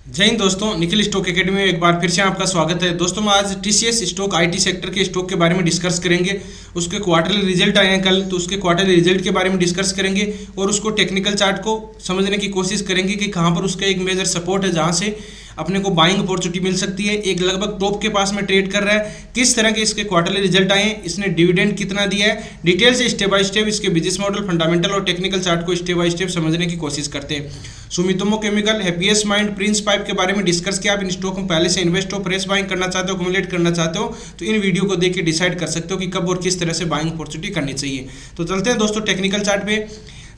जय हिंद दोस्तों, Nikhil stock academy में एक बार फिर से आपका स्वागत है। दोस्तों हम आज टीसीएस स्टॉक आईटी सेक्टर के स्टॉक के बारे में डिस्कस करेंगे। उसके क्वार्टरली रिजल्ट आए हैं कल, तो उसके क्वार्टरली रिजल्ट के बारे में डिस्कस करेंगे और उसको टेक्निकल चार्ट को समझने की कोशिश करेंगे कि कहाँ पर उसका एक मेजर सपोर्ट है जहाँ से अपने को बाइंग अपॉर्चुनिटी मिल सकती है। एक लगभग टॉप के पास में ट्रेड कर रहा है। किस तरह के इसके क्वार्टरली रिजल्ट आए हैं, इसने डिविडेंड कितना दिया है, डिटेल से स्टेप बाय स्टेप इसके बिजनेस मॉडल, फंडामेंटल और टेक्निकल चार्ट को स्टेप बाय स्टेप समझने की कोशिश करते हैं। Sumitomo chemical, happiest mind, Prince pipe के बारे में डिस्कस किया। आप इन स्टॉक में पहले से इन्वेस्ट हो, फ्रेश बाइंग करना चाहते हो, एक्युमुलेट करना चाहते हो, तो इन वीडियो को देख के डिसाइड कर सकते हो कि कब और किस तरह से बाइंग अपॉर्चुनिटी करनी चाहिए। तो चलते हैं दोस्तों टेक्निकल चार्ट पे।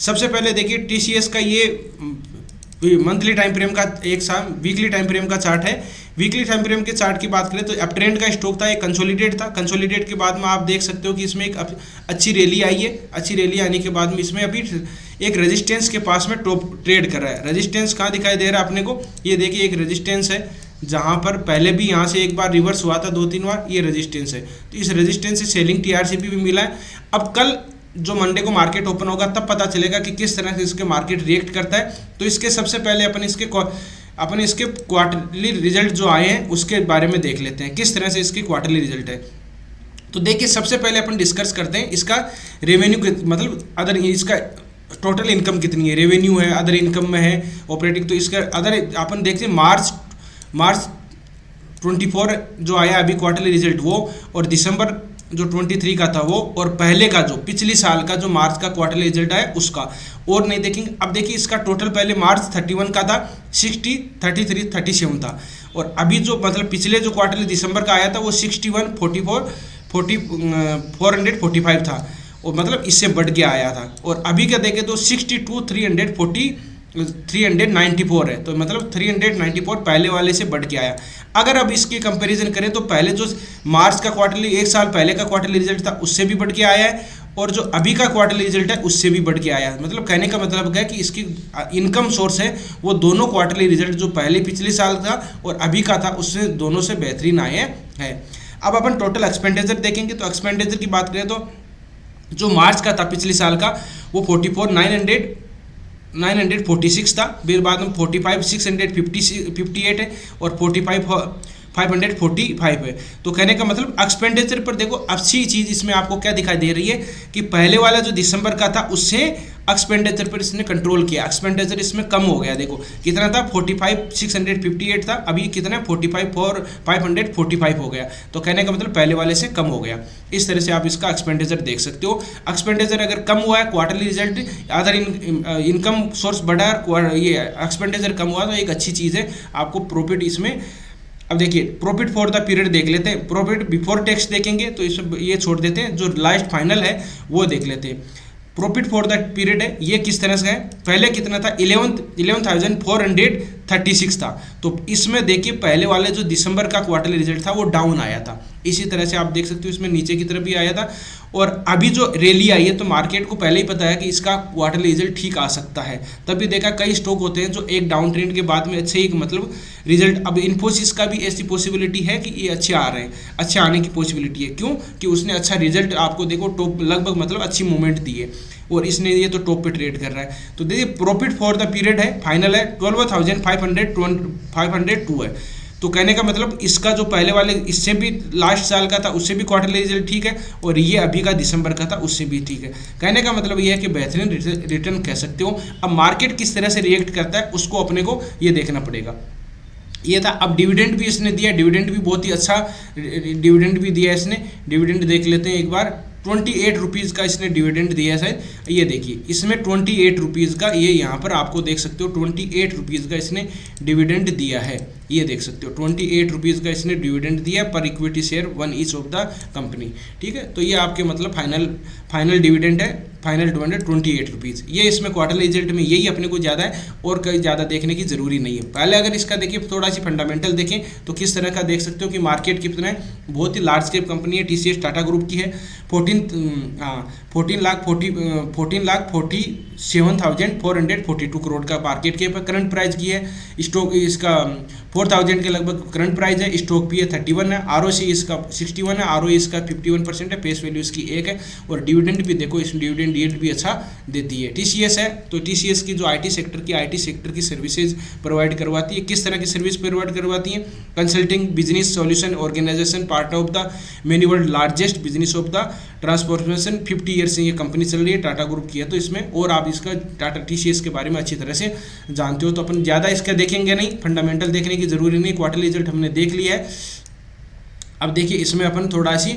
सबसे पहले देखिए टीसीएस का ये मंथली टाइम फ्रेम का एक साथ वीकली टाइम फ्रेम का चार्ट है। वीकली टाइम फ्रेम के चार्ट की बात करें तो अप ट्रेंड का स्टॉक था, एक कंसोलिडेट था। कंसोलिडेट के बाद में आप देख सकते हो कि इसमें एक अच्छी रैली आई है। अच्छी रैली आने के बाद में इसमें अभी एक रेजिस्टेंस के पास में टॉप ट्रेड कर रहा है। रेजिस्टेंस कहाँ दिखाई दे रहा है अपने को, ये देखिए एक रेजिस्टेंस है जहाँ पर पहले भी यहाँ से एक बार रिवर्स हुआ था, 2-3 बार। ये रेजिस्टेंस है, तो इस रेजिस्टेंस से सेलिंग टीआरसीपी भी मिला है। अब कल जो मंडे को मार्केट ओपन होगा तब पता चलेगा कि किस तरह से इसके मार्केट रिएक्ट करता है। तो इसके सबसे पहले अपन इसके क्वार्टरली रिजल्ट जो आए हैं उसके बारे में देख लेते हैं, किस तरह से इसकी क्वार्टरली रिजल्ट है। तो देखिए सबसे पहले अपन डिस्कस करते हैं इसका रेवेन्यू, मतलब अदर इसका टोटल इनकम कितनी है, रेवेन्यू है, अदर इनकम में है, ऑपरेटिंग। तो इसका अदर अपन देखते हैं मार्च 24 जो आया अभी क्वार्टरली रिजल्ट वो, और दिसंबर जो 23 का था वो, और पहले का जो पिछली साल का जो मार्च का क्वार्टरली रिजल्ट आया उसका, और नहीं देखेंगे। अब देखिए इसका टोटल पहले मार्च 31 का था 60, 33, 37 था, और अभी जो मतलब पिछले जो क्वार्टरली दिसंबर का आया था वो 61, 445 था, और मतलब इससे बढ़ के आया था। और अभी का देखें तो 62, 394 है, तो मतलब 394 पहले वाले से बढ़ के आया। अगर अब इसकी कंपैरिजन करें तो पहले जो मार्च का क्वार्टरली, एक साल पहले का क्वार्टरली रिजल्ट था उससे भी बढ़ के आया है, और जो अभी का क्वार्टरली रिजल्ट है उससे भी बढ़ के आया है। मतलब कहने का मतलब है कि इसकी इनकम सोर्स है वो दोनों क्वार्टरली रिजल्ट जो पहले पिछले साल था और अभी का था उससे दोनों से बेहतरीन आए हैं। अब अपन टोटल एक्सपेंडिचर देखेंगे तो एक्सपेंडिचर की बात करें तो जो मार्च का था पिछले साल का वो 946 था, फिर बाद में 45,658 है, और 45,545 है। तो कहने का मतलब एक्सपेंडिचर पर देखो अच्छी चीज़ इसमें आपको क्या दिखाई दे रही है कि पहले वाला जो दिसंबर का था उससे एक्सपेंडिचर पर इसने कंट्रोल किया। एक्सपेंडिचर इसमें कम हो गया। देखो कितना था, 45,658 था, अभी कितना है 45,545 हो गया। तो कहने का मतलब पहले वाले से कम हो गया। इस तरह से आप इसका एक्सपेंडिचर देख सकते हो। एक्सपेंडिचर अगर कम हुआ है, quarterly result other income source बढ़ा है, ये एक्सपेंडिचर कम हुआ तो एक अच्छी चीज़ है। आपको प्रॉफिट इसमें, अब देखिए प्रॉफिट फॉर द पीरियड देख लेते हैं। प्रॉफिट बिफोर टैक्स देखेंगे तो इसमें ये छोड़ देते हैं, जो लास्ट फाइनल है वो देख लेते हैं। प्रॉफिट फॉर द पीरियड है, ये किस तरह से है, पहले कितना था 11,436 था। तो इसमें देखिए पहले वाले जो दिसंबर का क्वार्टरली रिजल्ट था वो डाउन आया था। इसी तरह से आप देख सकते हो इसमें नीचे की तरफ भी आया था, और अभी जो रैली आई है तो मार्केट को पहले ही पता है कि इसका क्वार्टरली रिजल्ट ठीक आ सकता है। तभी देखा कई स्टॉक होते हैं जो एक डाउन ट्रेंड के बाद में अच्छे ही मतलब रिजल्ट, अब इन्फोसिस का भी ऐसी पॉसिबिलिटी है कि ये अच्छे आ रहे हैं, अच्छे आने की पॉसिबिलिटी है। क्यों कि उसने अच्छा रिजल्ट आपको देखो टॉप लगभग मतलब अच्छी मूवमेंट दी है, और इसने ये तो टॉप पे ट्रेड कर रहा है। तो देखिए प्रॉफिट फॉर द पीरियड है, फाइनल है 12,502 है। तो कहने का मतलब इसका जो पहले वाले इससे भी लास्ट साल का था उससे भी क्वार्टरली रिजल्ट ठीक है, और ये अभी का दिसंबर का था उससे भी ठीक है। कहने का मतलब ये है कि बेहतरीन रिटर्न कह सकते हो। अब मार्केट किस तरह से रिएक्ट करता है उसको अपने को ये देखना पड़ेगा। ये था। अब डिविडेंड भी इसने दिया, डिविडेंड भी बहुत ही अच्छा डिविडेंड भी दिया इसने। डिविडेंड देख लेते हैं एक बार। 28 रुपीज़ का इसने डिविडेंड दिया है शायद, ये देखिए इसमें 28 रुपीज़ का, ये यहाँ पर आपको देख सकते हो 28 रुपीज़ का इसने डिविडेंड दिया है। ये देख सकते हो 28 रुपीज़ का इसने डिविडेंड दिया पर equity share 1 each of the company. ठीक है, तो ये आपके मतलब फाइनल डिविडेंड है, फाइनल डिविडेंड 28 रुपीज़। ये इसमें क्वार्टरली रिजल्ट में यही अपने को ज़्यादा है, और कहीं ज़्यादा देखने की ज़रूरी नहीं है। पहले अगर इसका देखिए थोड़ा सी फंडामेंटल देखें तो किस तरह का देख सकते हो कि मार्केट कितना है, बहुत ही लार्ज कैप कंपनी है, टीसीएस टाटा ग्रुप की है। 14 लाख 40 7,442 करोड़ का मार्केट कैप है। करंट प्राइस की है स्टॉक इसका 4,000 के लगभग करंट प्राइस है। स्टॉक पी 31 है। ROC इसका 61 है। ROE इसका 51% है। फेस वैल्यू इसकी 1 है। और डिविडेंड भी देखो, इस डिविडेंड यील्ड भी अच्छा देती है। TCS है तो TCS की जो IT सेक्टर की सर्विसेज प्रोवाइड करवाती है। किस तरह की सर्विस प्रोवाइड करवाती है? Consulting, business solution, organization, part of the many world largest business of the transformation. 50 year से ये कंपनी चल रही है, टाटा ग्रुप की है। तो इसमें और आप इसका टाटा TCS के बारे में अच्छी तरह से जानते हो, तो अपन ज़्यादा इसका देखेंगे नहीं, फंडामेंटल देखने की जरूरी नहीं। क्वार्टरली रिजल्ट हमने देख लिया है। अब देखिए इसमें अपन थोड़ा सी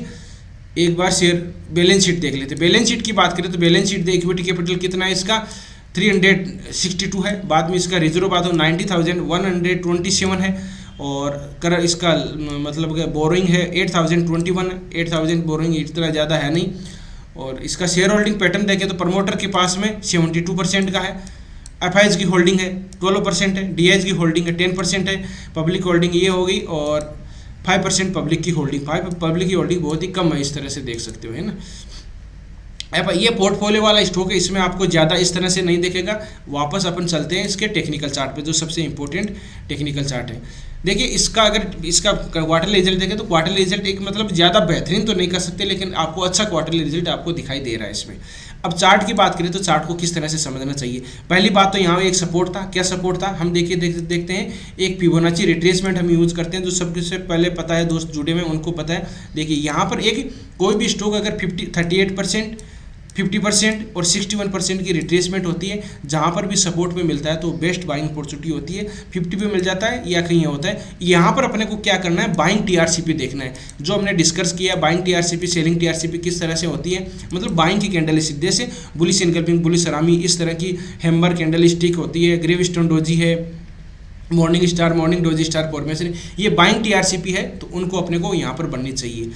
एक बार शेयर बैलेंस शीट देख लेते हैं। बैलेंस शीट की बात करें तो बैलेंस शीट दे इक्विटी कैपिटल कितना है इसका 362 है। बाद में इसका रिजर्व बाद 90,127 है। और कर इसका मतलब बोरोइंग है 8,021 है। 8,000 बोरोइंग इतना ज़्यादा है नहीं। और इसका शेयर होल्डिंग पैटर्न देखें तो प्रमोटर के पास में 72% का है। FIs की होल्डिंग है 12% है। DIs की होल्डिंग है 10% है। पब्लिक होल्डिंग ये होगी और 5% पब्लिक की होल्डिंग। पब्लिक की होल्डिंग बहुत ही कम है, इस तरह से देख सकते हो, है ना। ये पोर्टफोलियो वाला स्टॉक है, इसमें आपको ज़्यादा इस तरह से नहीं दिखेगा। वापस अपन चलते हैं इसके टेक्निकल चार्ट पे, जो सबसे इंपॉर्टेंट टेक्निकल चार्ट है। देखिए इसका अगर इसका क्वार्टरली रिजल्ट देखें तो क्वार्टरली रिजल्ट एक मतलब ज़्यादा बेहतरीन तो नहीं कर सकते, लेकिन आपको अच्छा क्वार्टरली रिजल्ट आपको दिखाई दे रहा है इसमें। अब चार्ट की बात करें तो चार्ट को किस तरह से समझना चाहिए। पहली बात तो यहाँ एक सपोर्ट था। क्या सपोर्ट था? हम देखते हैं एक फिबोनाची रिट्रेसमेंट हम यूज़ करते हैं, जो सबसे पहले पता है, दोस्त जुड़े हुए उनको पता है। देखिए यहाँ पर एक कोई भी स्टॉक अगर 38%, 50% और 61% की रिट्रेसमेंट होती है, जहाँ पर भी सपोर्ट पे मिलता है तो बेस्ट बाइंग अपॉर्चुनिटी होती है। 50 पे मिल जाता है या कहीं होता है, यहाँ पर अपने को क्या करना है, बाइंग TRCP देखना है। जो हमने डिस्कस किया बाइंग TRCP, सेलिंग TRCP किस तरह से होती है, मतलब बाइंग की कैंडल स्टिक जैसे बुलिश इनकल्पिंग, बुलिश सरामी, इस तरह की हैमर कैंडल स्टिक होती है। ग्रेवस्टोन डोजी है, morning star, morning doji star formation, ये बाइंग TRCP है, तो उनको अपने को यहाँ पर बननी चाहिए।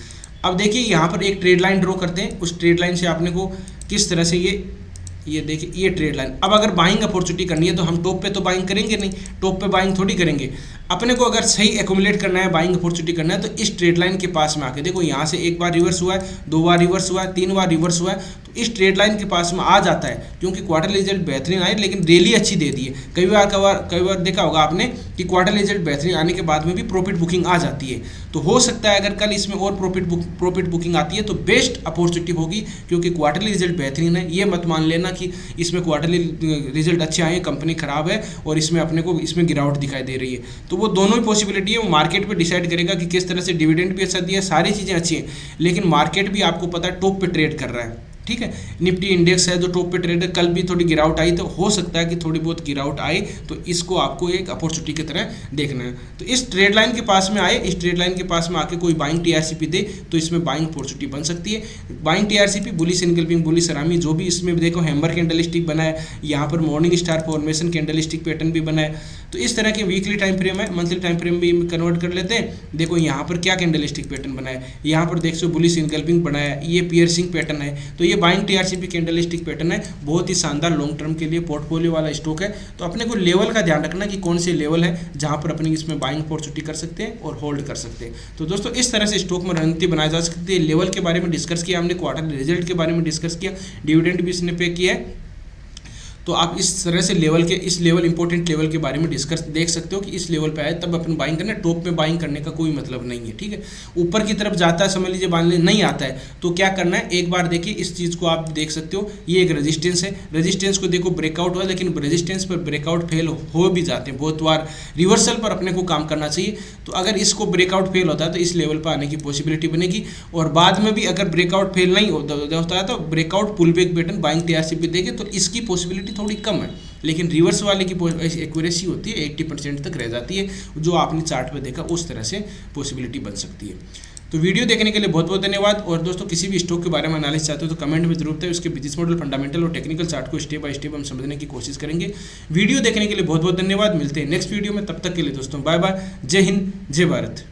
अब देखिए यहाँ पर एक ट्रेड लाइन ड्रॉ करते हैं। उस ट्रेड लाइन से आपने को किस तरह से ये देखिए ये ट्रेड लाइन। अब अगर बाइंग अपॉर्चुनिटी करनी है तो हम टॉप पे तो बाइंग करेंगे नहीं, टॉप पे बाइंग थोड़ी करेंगे। अपने को अगर सही एक्यूमुलेट करना है, बाइंग अपॉर्चुनिटी करना है, तो इस ट्रेड लाइन के पास में आके देखो, यहाँ से एक बार रिवर्स हुआ है, 2 बार रिवर्स हुआ है, 3 बार रिवर्स हुआ है, तो इस ट्रेड लाइन के पास में आ जाता है। क्योंकि क्वार्टर रिजल्ट बेहतरीन आए, लेकिन रैली अच्छी दे दी है। कई बार देखा होगा आपने कि क्वार्टर रिजल्ट बेहतरीन आने के बाद में भी प्रॉफिट बुकिंग आ जाती है। तो हो सकता है अगर कल इसमें और प्रॉफिट बुकिंग आती है तो बेस्ट अपॉर्चुनिटी होगी, क्योंकि क्वार्टरली रिजल्ट बेहतरीन है। ये मत मान लेना कि इसमें क्वार्टरली रिजल्ट अच्छे आए, कंपनी खराब है और इसमें अपने को इसमें गिरावट दिखाई दे रही है। तो वो दोनों ही पॉसिबिलिटी है। वो मार्केट पे डिसाइड करेगा कि किस तरह से डिविडेंड भी अच्छा दिया, सारी चीज़ें अच्छी हैं, लेकिन मार्केट भी आपको पता है टॉप पे ट्रेड कर रहा है। ठीक है, निफ्टी इंडेक्स है जो टॉप पे ट्रेड है। कल भी थोड़ी गिरावट आई, तो हो सकता है कि थोड़ी बहुत गिरावट आए, तो इसको आपको एक अपॉर्चुनिटी की तरह देखना है। तो इस ट्रेड लाइन के पास में आए, इस ट्रेड लाइन के पास में आके कोई बाइंग TRCP दे तो इसमें बाइंग अपॉर्चुनिटी बन सकती है। बाइंग TRCP, बुलिश इनकल्पिंग, बुलिश सरामी, जो भी इसमें देखो हैमर कैंडल स्टिक बना है, यहाँ पर morning star formation candle stick pattern भी बना है। तो इस तरह के वीकली टाइम फ्रेम है, मंथली टाइम फ्रेम भी कन्वर्ट कर लेते हैं। देखो यहाँ पर क्या कैंडल स्टिक पैटर्न बना है, यहाँ पर देख सो बुलिश इनकल्पिंग बनाया है, ये पियर्सिंग पैटर्न है। तो ये buying TRCP candle stick pattern है, बहुत ही शानदार लॉन्ग टर्म के लिए पोर्टफोलियो वाला स्टॉक है। तो अपने को लेवल का ध्यान रखना कि कौन से लेवल है जहां पर अपने इसमें बाइंग अपॉर्चुनिटी कर सकते हैं और होल्ड कर सकते हैं। तो दोस्तों इस तरह से स्टॉक में रणनीति बनाई जा सकती है। लेवल के बारे में डिस्कस किया हमने, क्वार्टर रिजल्ट के बारे में डिस्कस किया, डिविडेंड भी इसने पे किया है। तो आप इस तरह से इस लेवल इंपॉर्टेंट लेवल के बारे में डिस्कस देख सकते हो कि इस लेवल पे आए तब अपन बाइंग करना है। टॉप में बाइंग करने का कोई मतलब नहीं है। ठीक है, ऊपर की तरफ जाता है, समझ लीजिए बांधने नहीं आता है, तो क्या करना है, एक बार देखिए इस चीज़ को आप देख सकते हो। ये एक रेजिस्टेंस है, रेजिस्टेंस को देखो ब्रेकआउट हुआ, लेकिन रेजिस्टेंस पर ब्रेकआउट फेल हो भी जाते हैं बहुत बार। रिवर्सल पर अपने को काम करना चाहिए। तो अगर इसको ब्रेकआउट फेल होता है तो इस लेवल पर आने की पॉसिबिलिटी बनेगी, और बाद में भी अगर ब्रेकआउट फेल नहीं होता है तो breakout pull back pattern buying TRCP देंगे, तो इसकी पॉसिबिलिटी थोड़ी कम है। लेकिन रिवर्स वाले की एक्यूरेसी होती है 80% तक रह जाती है, जो आपने चार्ट पे देखा उस तरह से पॉसिबिलिटी बन सकती है। तो वीडियो देखने के लिए बहुत बहुत धन्यवाद। और दोस्तों किसी भी स्टॉक के बारे में एनालिसिस चाहते हो तो कमेंट में जरूर बताएं, उसके बिजनेस मॉडल, फंडामेंटल और टेक्निकल चार्ट को स्टेप बाय स्टेप हम समझने की कोशिश करेंगे। वीडियो देखने के लिए बहुत बहुत धन्यवाद। मिलते हैं नेक्स्ट वीडियो में, तब तक के लिए दोस्तों बाय बाय। जय हिंद, जय भारत।